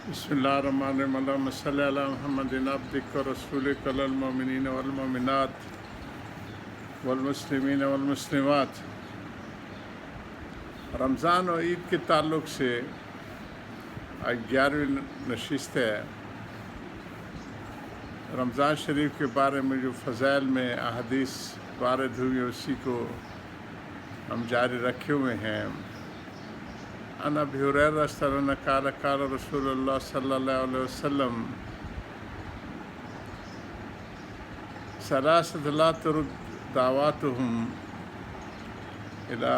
بسم اللہ الرحمن الرحیم اللہم صلی علی محمد عبدک و رسولک علی المؤمنین والمؤمنات والمسلمین والمسلمات۔ رمضان اور عید کے تعلق سے 11ویں نشست ہے۔ رمضان شریف کے بارے میں جو فضائل میں احادیث وارد ہوئی اسی کو ہم جاری رکھے ہوئے ہیں۔ عن ابی ہریرہ رضی اللہ عنہ قال قال رسول اللہ صلی اللہ علیہ وسلم ثلاثۃ لا ترد دعواتهم الی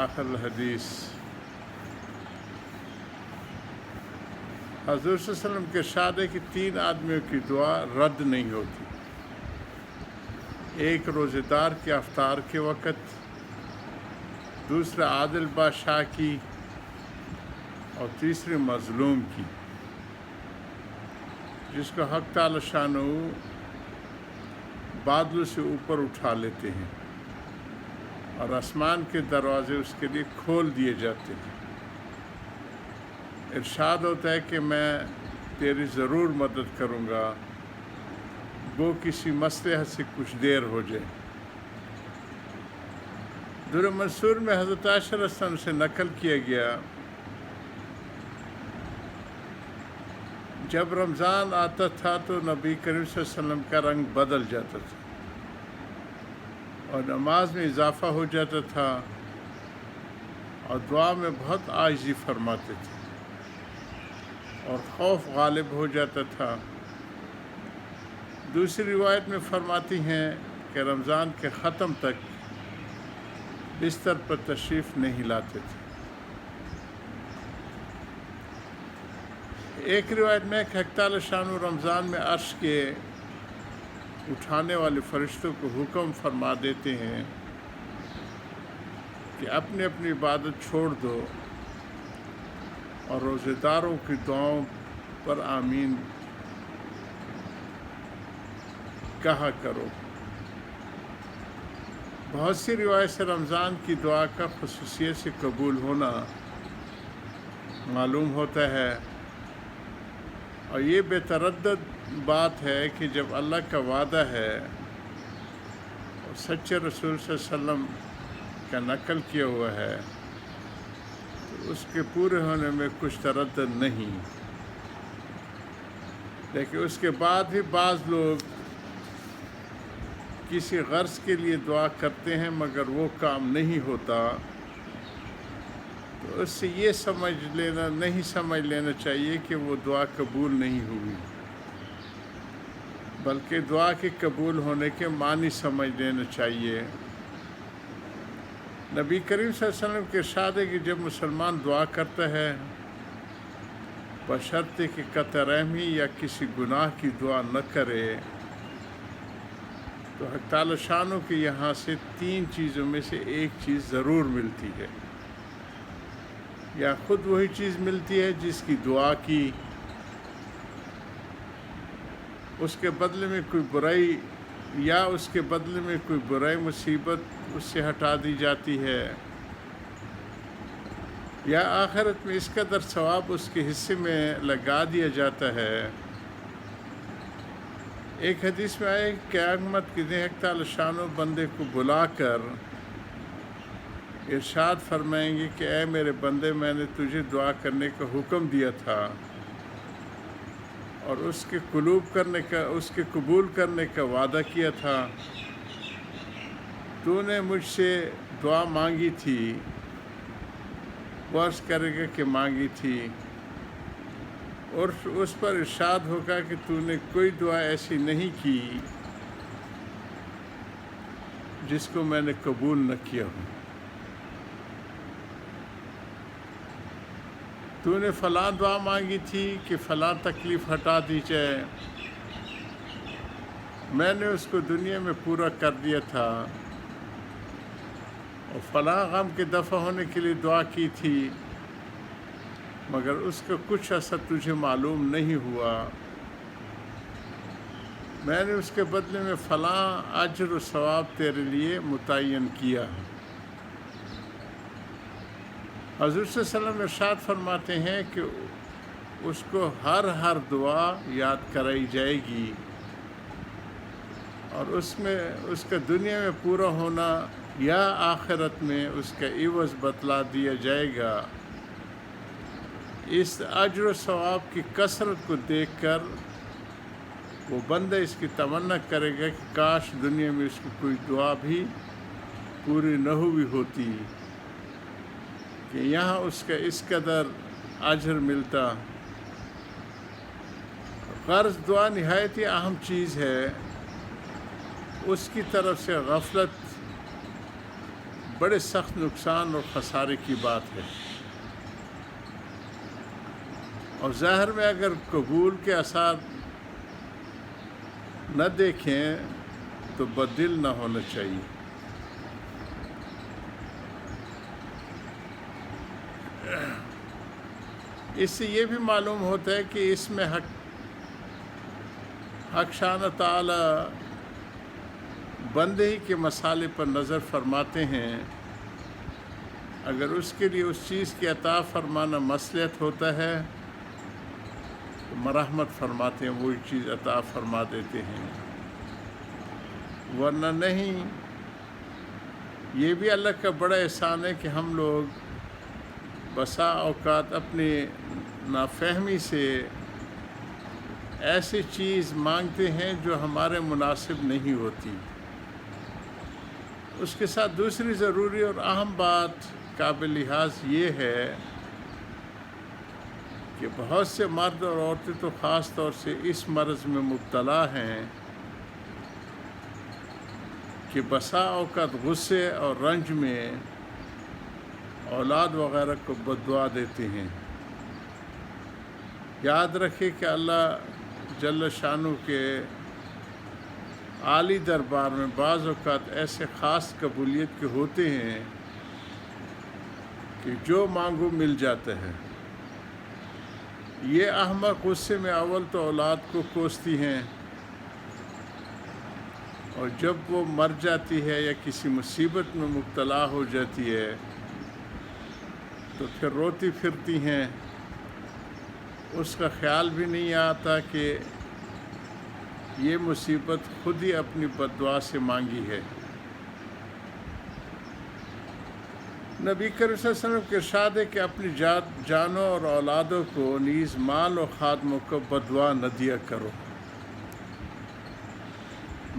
آخر الحدیث۔ حضور صلی اللہ علیہ وسلم کے ارشاد ہے کہ 3 آدمیوں کی دعا رد نہیں ہوتی۔ ایک روزہ دار کے افطار کے وقت، دوسرا عادل بادشاہ کی، اور تیسری مظلوم کی، جس کو حق تعالی شانہ بادلوں سے اوپر اٹھا لیتے ہیں اور آسمان کے دروازے اس کے لیے کھول دیے جاتے ہیں۔ ارشاد ہوتا ہے کہ میں تیری ضرور مدد کروں گا، وہ کسی مصلحت سے کچھ دیر ہو جائے۔ در منصور میں حضرت عائشہ رضی اللہ عنہا سے نقل کیا گیا، جب رمضان آتا تھا تو نبی کریم صلی اللہ علیہ وسلم کا رنگ بدل جاتا تھا اور نماز میں اضافہ ہو جاتا تھا اور دعا میں بہت عاجزی فرماتے تھے اور خوف غالب ہو جاتا تھا۔ دوسری روایت میں فرماتی ہیں کہ رمضان کے ختم تک بستر پر تشریف نہیں لاتے تھے۔ ایک روایت میں کہ حق تعالی شانہ رمضان میں عرش کے اٹھانے والے فرشتوں کو حکم فرما دیتے ہیں کہ اپنی اپنی عبادت چھوڑ دو اور روزہ داروں کی دعاؤں پر آمین کہا کرو۔ بہت سی روایت سے رمضان کی دعا کا خصوصیت سے قبول ہونا معلوم ہوتا ہے، اور یہ بے تردد بات ہے کہ جب اللہ کا وعدہ ہے اور سچے رسول صلی اللہ علیہ وسلم کا نقل کیا ہوا ہے تو اس کے پورے ہونے میں کچھ تردد نہیں۔ لیکن اس کے بعد بھی بعض لوگ کسی غرض کے لیے دعا کرتے ہیں مگر وہ کام نہیں ہوتا، تو اس سے یہ نہیں سمجھ لینا چاہیے کہ وہ دعا قبول نہیں ہوئی، بلکہ دعا کے قبول ہونے کے معنی سمجھ لینا چاہیے۔ نبی کریم صلی اللہ علیہ وسلم کے ارشاد ہے کہ جب مسلمان دعا کرتا ہے بشرطے کہ قطع رحمی یا کسی گناہ کی دعا نہ کرے، تو حق تعالی شانہ کے یہاں سے 3 چیزوں میں سے ایک چیز ضرور ملتی ہے۔ یا خود وہی چیز ملتی ہے جس کی دعا کی، اس کے بدلے میں کوئی برائی یا اس کے بدلے میں کوئی برائی مصیبت اس سے ہٹا دی جاتی ہے، یا آخرت میں اس قدر ثواب اس کے حصے میں لگا دیا جاتا ہے۔ ایک حدیث میں آئے کہ قیامت کے دن حق تعالی شانہ بندے کو بلا کر ارشاد فرمائیں گے کہ اے میرے بندے، میں نے تجھے دعا کرنے کا حکم دیا تھا اور اس کے قبول کرنے کا وعدہ کیا تھا۔ تو نے مجھ سے دعا مانگی تھی، وہ عرض کرے گا کہ مانگی تھی، اور اس پر ارشاد ہوگا کہ تو نے کوئی دعا ایسی نہیں کی جس کو میں نے قبول نہ کیا ہوں۔ تو نے فلاں دعا مانگی تھی کہ فلاں تکلیف ہٹا دی جائے، میں نے اس کو دنیا میں پورا کر دیا تھا، اور فلاں غم کے دفع ہونے کے لیے دعا کی تھی مگر اس کا کچھ اثر تجھے معلوم نہیں ہوا، میں نے اس کے بدلے میں فلاں اجر و ثواب تیرے لیے متعین کیا۔ حضور صلی اللہ علیہ وسلم ارشاد فرماتے ہیں کہ اس کو ہر دعا یاد کرائی جائے گی، اور اس میں اس کا دنیا میں پورا ہونا یا آخرت میں اس کا عوض بتلا دیا جائے گا۔ اس اجر و ثواب کی کثرت کو دیکھ کر وہ بندہ اس کی تمنا کرے گا کہ کاش دنیا میں اس کی کوئی دعا بھی پوری نہ ہوئی ہوتی، کہ یہاں اس کا اس قدر اجر ملتا۔ غرض دعا نہایت ہی اہم چیز ہے، اس کی طرف سے غفلت بڑے سخت نقصان اور خسارے کی بات ہے، اور ظاہر میں اگر قبول کے آثار نہ دیکھیں تو بدل نہ ہونا چاہیے۔ اس سے یہ بھی معلوم ہوتا ہے کہ اس میں حق شانہ تعالی بندے ہی کے مسالے پر نظر فرماتے ہیں۔ اگر اس کے لیے اس چیز کی عطا فرمانا مصلحت ہوتا ہے تو مرحمت فرماتے ہیں، وہی چیز عطا فرما دیتے ہیں، ورنہ نہیں۔ یہ بھی اللہ کا بڑا احسان ہے کہ ہم لوگ بسا اوقات اپنی نافہمی سے ایسی چیز مانگتے ہیں جو ہمارے مناسب نہیں ہوتی۔ اس کے ساتھ دوسری ضروری اور اہم بات قابل لحاظ یہ ہے کہ بہت سے مرد اور عورتیں تو خاص طور سے اس مرض میں مبتلا ہیں کہ بسا اوقات غصے اور رنج میں اولاد وغیرہ کو بد دعا دیتے ہیں۔ یاد رکھے کہ اللہ جل شانہ کے عالی دربار میں بعض اوقات ایسے خاص قبولیت کے ہوتے ہیں کہ جو مانگو مل جاتا ہے۔ یہ احمق غصے میں اول تو اولاد کو کوستی ہیں، اور جب وہ مر جاتی ہے یا کسی مصیبت میں مبتلا ہو جاتی ہے تو پھر روتی پھرتی ہیں۔ اس کا خیال بھی نہیں آتا کہ یہ مصیبت خود ہی اپنی بد دعا سے مانگی ہے۔ نبی کریم صلی اللہ علیہ وسلم کا ارشاد ہے کہ اپنی جانوں اور اولادوں کو نیز مال و خادموں کو بد دعا نہ دیا کرو،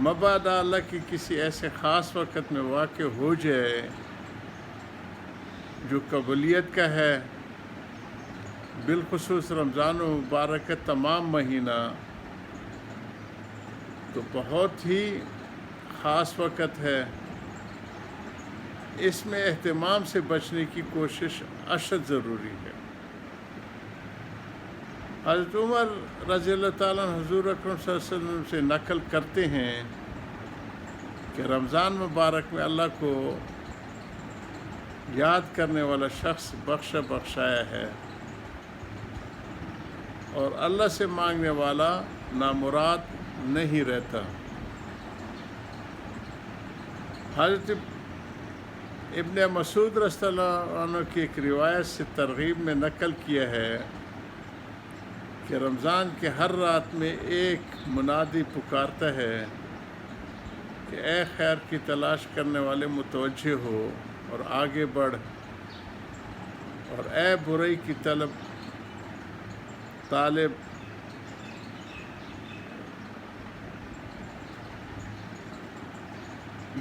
مبادا اللہ کی کسی ایسے خاص وقت میں واقع ہو جائے جو قبولیت کا ہے، بالخصوص رمضان مبارک کا تمام مہینہ تو بہت ہی خاص وقت ہے، اس میں اہتمام سے بچنے کی کوشش اشد ضروری ہے۔ حضرت عمر رضی اللہ تعالیٰ عنہ حضور اکرم صلی اللہ علیہ وسلم سے نقل کرتے ہیں کہ رمضان مبارک میں اللہ کو یاد کرنے والا شخص بخشایا ہے، اور اللہ سے مانگنے والا نامراد نہیں رہتا۔ حضرت ابن مسعود رضی اللہ عنہ کی ایک روایت سے ترغیب میں نقل کیا ہے کہ رمضان کے ہر رات میں ایک منادی پکارتا ہے کہ اے خیر کی تلاش کرنے والے متوجہ ہو اور آگے بڑھ، اور اے برائی کی طالب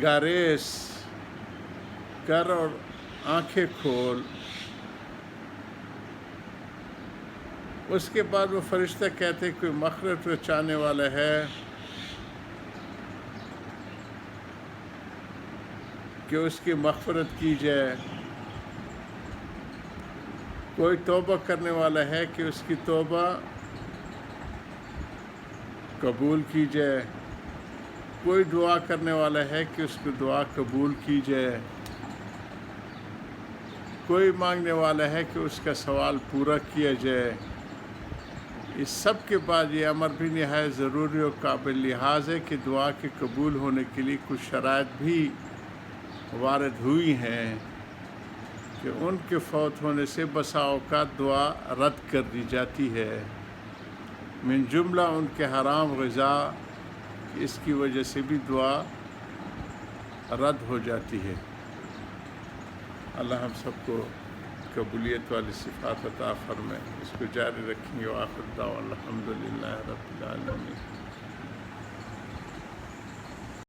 گاریس کر اور آنکھیں کھول۔ اس کے بعد وہ فرشتہ کہتے کوئی مغفرت کو چاہنے والا ہے کہ اس کی مغفرت کی جائے، کوئی توبہ کرنے والا ہے کہ اس کی توبہ قبول کی جائے، کوئی دعا کرنے والا ہے کہ اس کی دعا قبول کی جائے، کوئی مانگنے والا ہے کہ اس کا سوال پورا کیا جائے۔ اس سب کے بعد یہ امر بھی نہایت ضروری اور قابل لحاظ ہے کہ دعا کے قبول ہونے کے لیے کچھ شرائط بھی وارد ہوئی ہیں کہ ان کے فوت ہونے سے بسا اوقات دعا رد کر دی جاتی ہے، من جملہ ان کے حرام غذا، اس کی وجہ سے بھی دعا رد ہو جاتی ہے۔ اللہ ہم سب کو قبولیت والی صفات عطا فرمائے، اس کو جاری رکھیں گے۔ وآخر دعوانا الحمدللہ رب العالمین۔